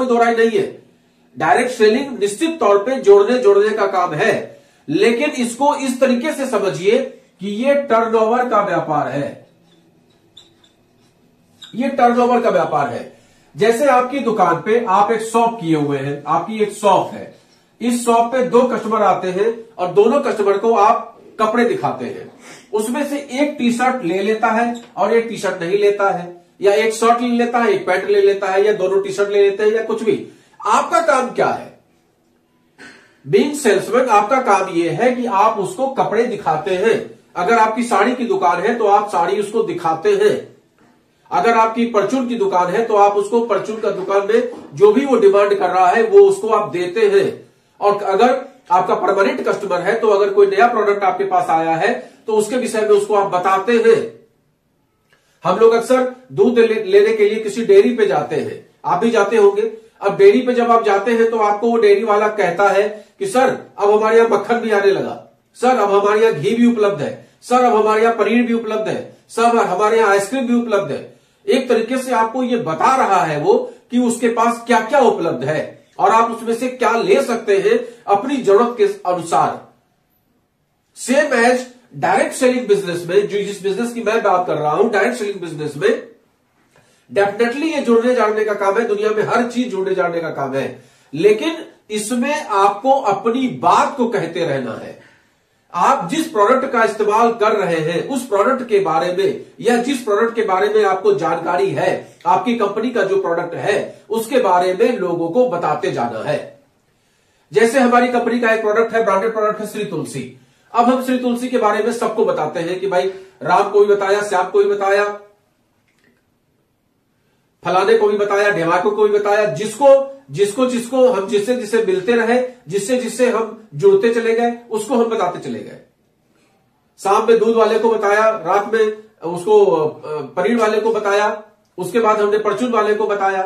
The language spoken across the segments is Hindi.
कोई दो राय नहीं है। डायरेक्ट सेलिंग निश्चित तौर पे जोड़ने का काम है, लेकिन इसको इस तरीके से समझिए कि ये टर्नओवर का व्यापार है। ये टर्नओवर का व्यापार है। जैसे आपकी दुकान पे आप एक शॉप किए हुए हैं, आपकी एक शॉप है, इस शॉप पे दो कस्टमर आते हैं और दोनों कस्टमर को आप कपड़े दिखाते हैं। उसमें से एक टी शर्ट ले लेता है और एक टी शर्ट नहीं लेता है, या एक शर्ट ले लेता है, एक पैंट ले लेता है, या दोनों टी शर्ट ले लेते हैं, या कुछ भी। आपका काम क्या है? बीइंग सेल्समैन, आपका काम यह है कि आप उसको कपड़े दिखाते हैं। अगर आपकी साड़ी की दुकान है तो आप साड़ी उसको दिखाते हैं। अगर आपकी परचून की दुकान है तो आप उसको परचून का दुकान में जो भी वो डिमांड कर रहा है वो उसको आप देते हैं। और अगर आपका परमानेंट कस्टमर है तो अगर कोई नया प्रोडक्ट आपके पास आया है तो उसके विषय में उसको आप बताते हैं। हम लोग अक्सर दूध लेने के लिए किसी डेयरी पे जाते हैं, आप भी जाते होंगे। अब डेयरी पे जब आप जाते हैं तो आपको वो डेयरी वाला कहता है कि सर अब हमारे यहां मक्खन भी आने लगा, सर अब हमारे यहां घी भी उपलब्ध है, सर अब हमारे यहां पनीर भी उपलब्ध है, सर हमारे यहां आइसक्रीम भी उपलब्ध है। एक तरीके से आपको ये बता रहा है वो कि उसके पास क्या क्या उपलब्ध है और आप उसमें से क्या ले सकते हैं अपनी जरूरत के अनुसार। Same as direct selling business में, जो जिस बिजनेस की मैं बात कर रहा हूं, डायरेक्ट सेलिंग बिजनेस में डेफिनेटली ये जुड़ने जाने का काम है। दुनिया में हर चीज जुड़ने जाने का काम है, लेकिन इसमें आपको अपनी बात को कहते रहना है। आप जिस प्रोडक्ट का इस्तेमाल कर रहे हैं उस प्रोडक्ट के बारे में, या जिस प्रोडक्ट के बारे में आपको जानकारी है, आपकी कंपनी का जो प्रोडक्ट है उसके बारे में लोगों को बताते जाना है। जैसे हमारी कंपनी का एक प्रोडक्ट है, ब्रांडेड प्रोडक्ट है श्री तुलसी। अब हम श्री तुलसी के बारे में सबको बताते हैं कि भाई राम को भी बताया, श्याम को भी बताया, फलाने को भी बताया, ढेमाको को भी बताया, जिसको हम जिससे मिलते रहे, जिससे हम जुड़ते चले गए, उसको हम बताते चले गए। शाम में दूध वाले को बताया, रात में उसको पनीर वाले को बताया, उसके बाद हमने परचून वाले को बताया,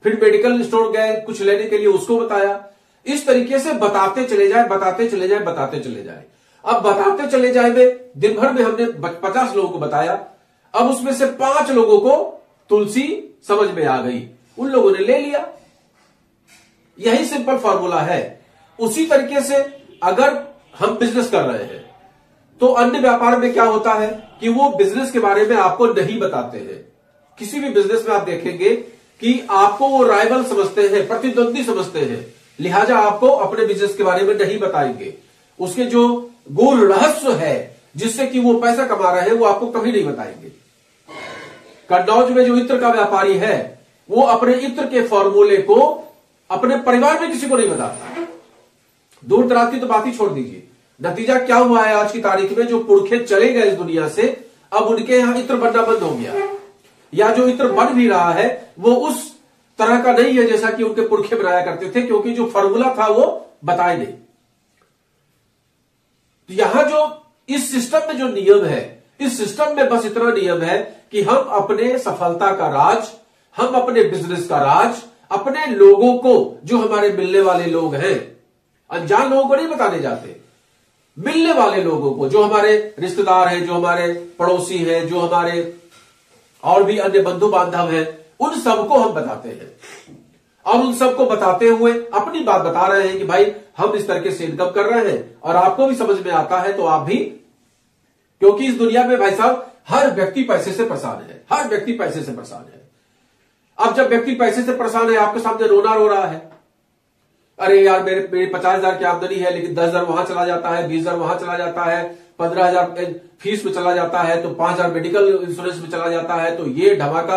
फिर मेडिकल स्टोर गए कुछ लेने के लिए, उसको बताया। इस तरीके से बताते चले जाए, बताते चले जाए, बताते चले जाए। अब बताते चले जाए में दिन भर में हमने 50 लोगों को बताया। अब उसमें से 5 लोगों को तुलसी समझ में आ गई, उन लोगों ने ले लिया। यही सिंपल फॉर्मूला है। उसी तरीके से अगर हम बिजनेस कर रहे हैं तो अन्य व्यापार में क्या होता है कि वो बिजनेस के बारे में आपको नहीं बताते हैं। किसी भी बिजनेस में आप देखेंगे कि आपको वो राइवल समझते हैं, प्रतिद्वंदी समझते हैं, लिहाजा आपको अपने बिजनेस के बारे में नहीं बताएंगे। उसके जो गूढ़ रहस्य है जिससे कि वो पैसा कमा रहे हैं वो आपको कभी नहीं बताएंगे। कन्नौज में जो इत्र का व्यापारी है वो अपने इत्र के फॉर्मूले को अपने परिवार में किसी को नहीं बताता। दूर दराज की तो बात ही छोड़ दीजिए। नतीजा क्या हुआ है आज की तारीख में, जो पुरखे चले गए इस दुनिया से, अब उनके यहां इत्र बनना बंद हो गया, या जो इत्र बन भी रहा है वो उस तरह का नहीं है जैसा कि उनके पुरखे बनाया करते थे, क्योंकि जो फॉर्मूला था वो बताए नहीं। तो यहां जो इस सिस्टम में जो नियम है, इस सिस्टम में बस इतना नियम है कि हम अपने सफलता का राज, हम अपने बिजनेस का राज अपने लोगों को, जो हमारे मिलने वाले लोग हैं, अनजान लोगों को नहीं बताने जाते, मिलने वाले लोगों को, जो हमारे रिश्तेदार हैं, जो हमारे पड़ोसी हैं, जो हमारे और भी अन्य बंधु बांधव हैं, उन सबको हम बताते हैं। और उन सबको बताते हुए अपनी बात बता रहे हैं कि भाई हम इस तरीके से इनकम कर रहे हैं और आपको भी समझ में आता है तो आप भी, क्योंकि इस दुनिया में भाई साहब हर व्यक्ति पैसे से परेशान है, हर व्यक्ति पैसे से परेशान है। अब जब व्यक्ति पैसे से परेशान है, आपके सामने रोना रो रहा है, अरे यार मेरे 50,000 की आमदनी है लेकिन 10,000 वहां चला जाता है, 20,000 वहां चला जाता है, 15,000 फीस में चला जाता है, तो 5,000 मेडिकल इंश्योरेंस में चला जाता है, तो ये धमाका।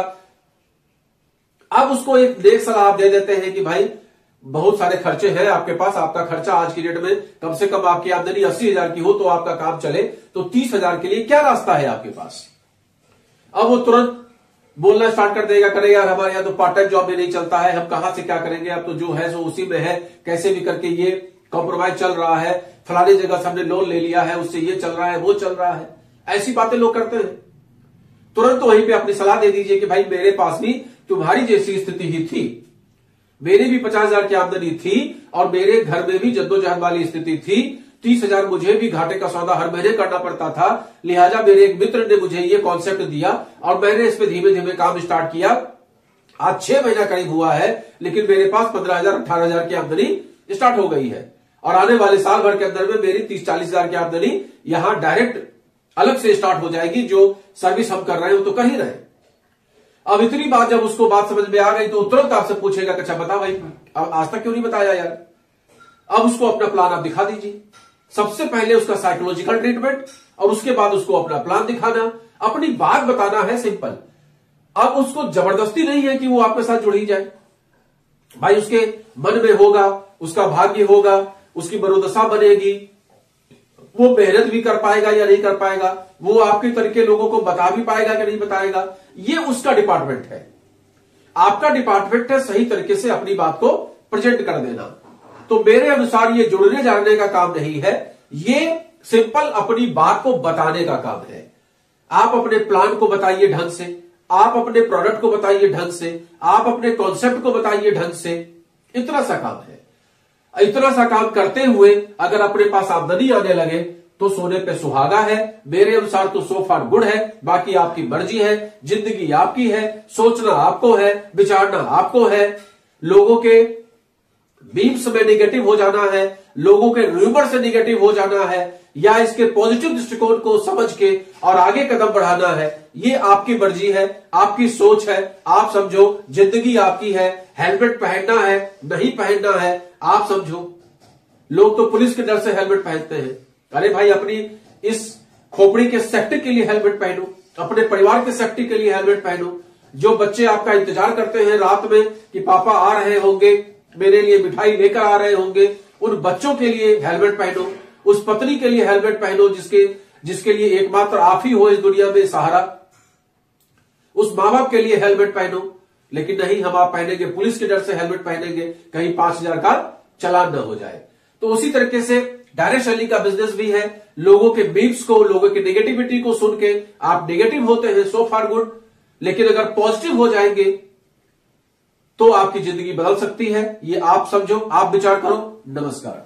अब उसको एक नेक सलाह आप दे देते हैं कि भाई बहुत सारे खर्चे हैं आपके पास, आपका खर्चा आज की डेट में कम से कम आपकी आमदनी 80,000 की हो तो आपका काम चले, तो 30,000 के लिए क्या रास्ता है आपके पास। अब वो तुरंत बोलना स्टार्ट कर देगा, करे यार हमारे यहाँ तो पार्ट टाइम जॉब में नहीं चलता है, हम कहां से क्या करेंगे, अब तो जो है सो उसी में है, कैसे भी करके ये कॉम्प्रोमाइज चल रहा है, फलानी जगह से हमने लोन ले लिया है, उससे ये चल रहा है, वो चल रहा है। ऐसी बातें लोग करते हैं। तुरंत वहीं पे अपनी सलाह दे दीजिए कि भाई मेरे पास भी तुम्हारी जैसी स्थिति ही थी, मेरी भी 50,000 की आमदनी थी और मेरे घर में भी जद्दोजहद वाली स्थिति थी, 30,000 मुझे भी घाटे का सौदा हर महीने करना पड़ता था, लिहाजा मेरे एक मित्र ने मुझे ये कॉन्सेप्ट दिया और मैंने इस पे धीमे धीमे काम स्टार्ट किया। आज 6 महीना करीब हुआ है, लेकिन मेरे पास 15,000 18,000 की आमदनी स्टार्ट हो गई है और आने वाले साल भर के अंदर में मेरी 30-40 हजार की आमदनी यहां डायरेक्ट अलग से स्टार्ट हो जाएगी। जो सर्विस हम कर रहे हैं वो तो कर ही रहे। अब इतनी बात जब उसको बात समझ में आ गई तो तुरंत आपसे पूछेगा अच्छा बता भाई अब आज तक क्यों नहीं बताया यार। अब उसको अपना प्लान आप दिखा दीजिए। सबसे पहले उसका साइकोलॉजिकल ट्रीटमेंट और उसके बाद उसको अपना प्लान दिखाना, अपनी बात बताना है सिंपल। अब उसको जबरदस्ती नहीं है कि वो आपके साथ जुड़ ही जाए। भाई उसके मन में होगा, उसका भाग्य होगा, उसकी मनोदशा बनेगी, वो मेहनत भी कर पाएगा या नहीं कर पाएगा, वो आपके तरीके लोगों को बता भी पाएगा कि नहीं बताएगा, ये उसका डिपार्टमेंट है। आपका डिपार्टमेंट है सही तरीके से अपनी बात को प्रेजेंट कर देना। तो मेरे अनुसार ये जुड़ने जाने का काम नहीं है, ये सिंपल अपनी बात को बताने का काम है। आप अपने प्लान को बताइए ढंग से, आप अपने प्रोडक्ट को बताइए ढंग से, आप अपने कॉन्सेप्ट को बताइए ढंग से। इतना सा काम है। इतना सा काम करते हुए अगर अपने पास आमदनी आने लगे तो सोने पे सुहागा है। मेरे अनुसार तो सो फार गुड है। बाकी आपकी मर्जी है, जिंदगी आपकी है, सोचना आपको है, विचारना आपको है। लोगों के बीम्स में निगेटिव हो जाना है, लोगों के र्यूमर से निगेटिव हो जाना है, या इसके पॉजिटिव दृष्टिकोण को समझ के और आगे कदम बढ़ाना है, ये आपकी मर्जी है, आपकी सोच है। आप समझो, जिंदगी आपकी है। हेलमेट पहनना है नहीं पहनना है आप समझो। लोग तो पुलिस के डर से हेलमेट पहनते हैं। अरे भाई अपनी इस खोपड़ी के सेफ्टी के लिए हेलमेट पहनो, अपने परिवार के सेफ्टी के लिए हेलमेट पहनो। जो बच्चे आपका इंतजार करते हैं रात में कि पापा आ रहे होंगे, मेरे लिए मिठाई लेकर आ रहे होंगे, उन बच्चों के लिए हेलमेट पहनो। उस पत्नी के लिए हेलमेट पहनो जिसके लिए एकमात्र आप ही हो इस दुनिया में सहारा। उस मां बाप के लिए हेलमेट पहनो। लेकिन नहीं, हम आप पहनेंगे पुलिस के डर से हेलमेट पहनेंगे कहीं 5,000 का चालान न हो जाए। तो उसी तरीके से डायरेक्ट सेलिंग का बिजनेस भी है। लोगों के बीप्स को, लोगों की नेगेटिविटी को सुन के आप नेगेटिव होते हैं, सो फार गुड। लेकिन अगर पॉजिटिव हो जाएंगे तो आपकी जिंदगी बदल सकती है। ये आप समझो, आप विचार करो। नमस्कार।